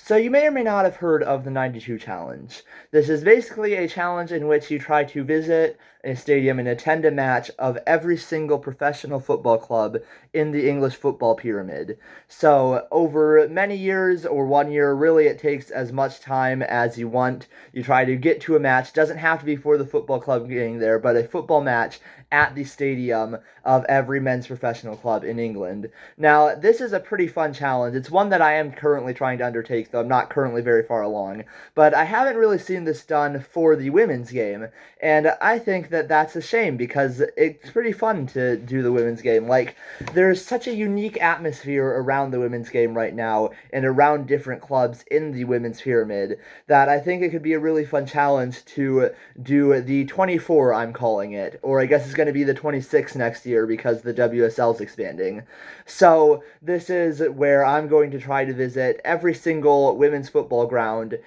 So you may or may not have heard of the 92 Challenge. This is basically a challenge in which you try to visit a stadium and attend a match of every single professional football club in the English football pyramid. So over many years or 1 year, really it takes as much time as you want. You try to get to a match. Doesn't have to be for the football club getting there, but a football match at the stadium of every men's professional club in England. Now, this is a pretty fun challenge. It's one that I am currently trying to undertake, though I'm not currently very far along. But I haven't really seen this done for the women's game, and I think that that's a shame because it's pretty fun to do the women's game. Like, there's such a unique atmosphere around the women's game right now and around different clubs in the women's pyramid that I think it could be a really fun challenge to do the 24, I'm calling it, or I guess it's going to be the 26 next year because the WSL is expanding. So this is where I'm going to try to visit every single women's football ground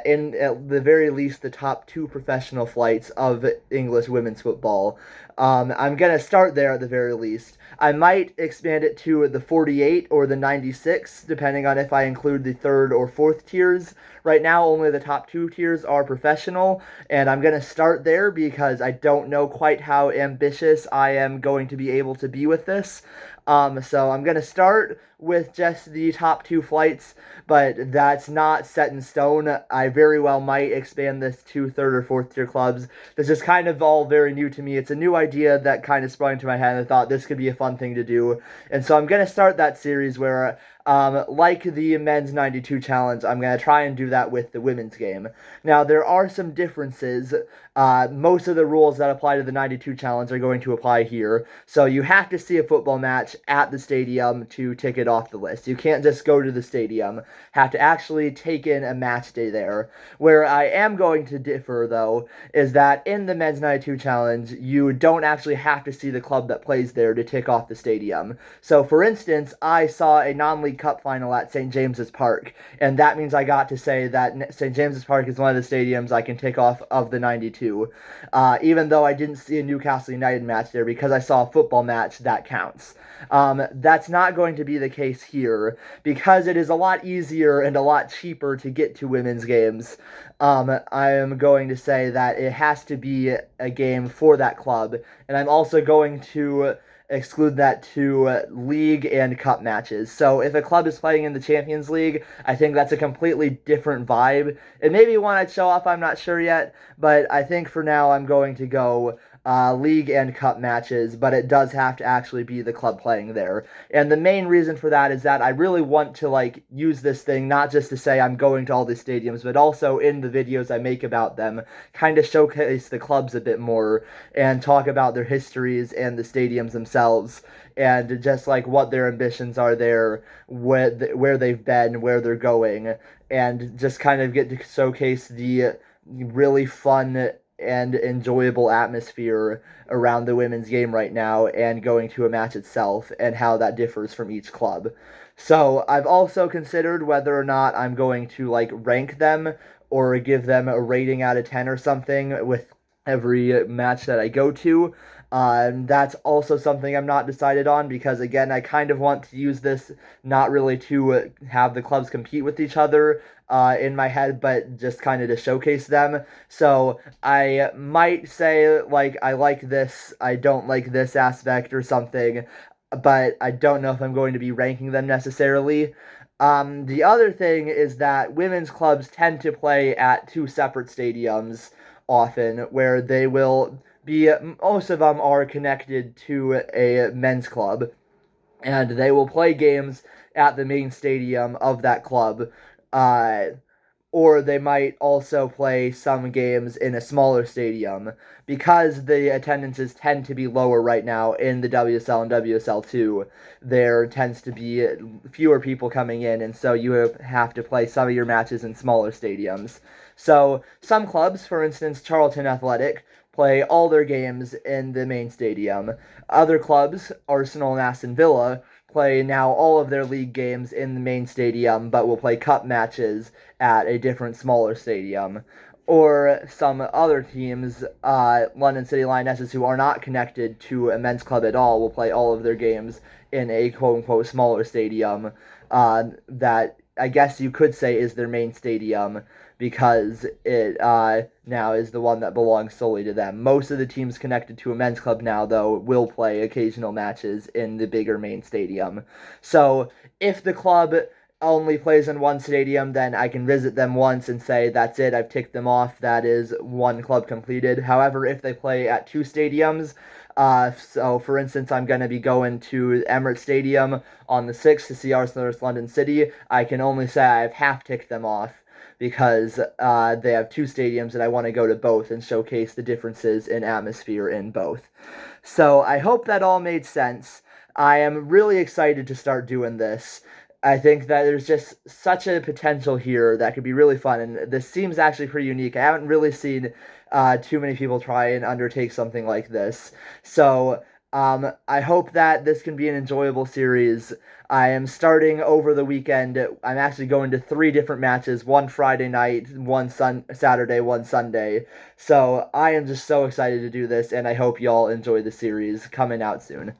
in at the very least the top two professional flights of English women's football. I'm going to start there at the very least. I might expand it to the 48 or the 96, depending on if I include the third or fourth tiers. Right now, only the top two tiers are professional, and I'm going to start there because I don't know quite how ambitious I am going to be able to be with this. So I'm going to start with just the top two flights, but that's not set in stone. I very well might expand this to third or fourth tier clubs. This is kind of all very new to me. It's a new idea that kind of sprung into my head, and I thought this could be a fun thing to do. And so I'm going to start that series where like the men's 92 challenge, I'm going to try and do that with the women's game. Now, there are some differences. Most of the rules that apply to the 92 challenge are going to apply here. So you have to see a football match at the stadium to tick it off the list. You can't just go to the stadium. Have to actually take in a match day there. Where I am going to differ, though, is that in the men's 92 challenge, you don't actually have to see the club that plays there to tick off the stadium. So, for instance, I saw a non-league cup final at St. James's Park, and that means I got to say that St. James's Park is one of the stadiums I can tick off of the 92, even though I didn't see a Newcastle United match there because I saw a football match that counts. That's not going to be the case here because it is a lot easier and a lot cheaper to get to women's games. I am going to say that it has to be a game for that club, and I'm also going to exclude that to league and cup matches. So if a club is playing in the Champions League, I think that's a completely different vibe. It may be one I'd show off, I'm not sure yet, but I think for now I'm going to go league and cup matches, but it does have to actually be the club playing there. And the main reason for that is that I really want to like use this thing not just to say I'm going to all these stadiums, but also in the videos I make about them, kind of showcase the clubs a bit more and talk about their histories and the stadiums themselves and just like what their ambitions are there, where they've been, where they're going, and just kind of get to showcase the really fun and enjoyable atmosphere around the women's game right now and going to a match itself and how that differs from each club. So I've also considered whether or not I'm going to like rank them or give them a rating out of 10 or something with every match that I go to. That's also something I'm not decided on because, again, I kind of want to use this not really to have the clubs compete with each other in my head, but just kind of to showcase them. So I might say, like, I like this, I don't like this aspect or something, but I don't know if I'm going to be ranking them necessarily. The other thing is that women's clubs tend to play at two separate stadiums often, where they will be, most of them are connected to a men's club, and they will play games at the main stadium of that club. Uh, or they might also play some games in a smaller stadium because the attendances tend to be lower right now in the WSL and WSL2. There tends to be fewer people coming in, and so you have to play some of your matches in smaller stadiums. So some clubs, for instance Charlton Athletic, play all their games in the main stadium. Other clubs, Arsenal and Aston Villa, play now all of their league games in the main stadium, but will play cup matches at a different, smaller stadium. Or some other teams, London City Lionesses, who are not connected to a men's club at all, will play all of their games in a quote unquote smaller stadium that I guess you could say is their main stadium, because it now is the one that belongs solely to them. Most of the teams connected to a men's club now, though, will play occasional matches in the bigger main stadium. So if the club only plays in one stadium, then I can visit them once and say, that's it, I've ticked them off, that is one club completed. However, if they play at two stadiums, so for instance, I'm going to be going to Emirates Stadium on the 6th to see Arsenal versus London City, I can only say I've half ticked them off, because they have two stadiums and I want to go to both and showcase the differences in atmosphere in both. So I hope that all made sense. I am really excited to start doing this. I think that there's just such a potential here that could be really fun, and this seems actually pretty unique. I haven't really seen too many people try and undertake something like this. So I hope that this can be an enjoyable series. I am starting over the weekend. I'm actually going to 3 different matches, one Friday night, one Saturday, one Sunday. So I am just so excited to do this, and I hope y'all enjoy the series coming out soon.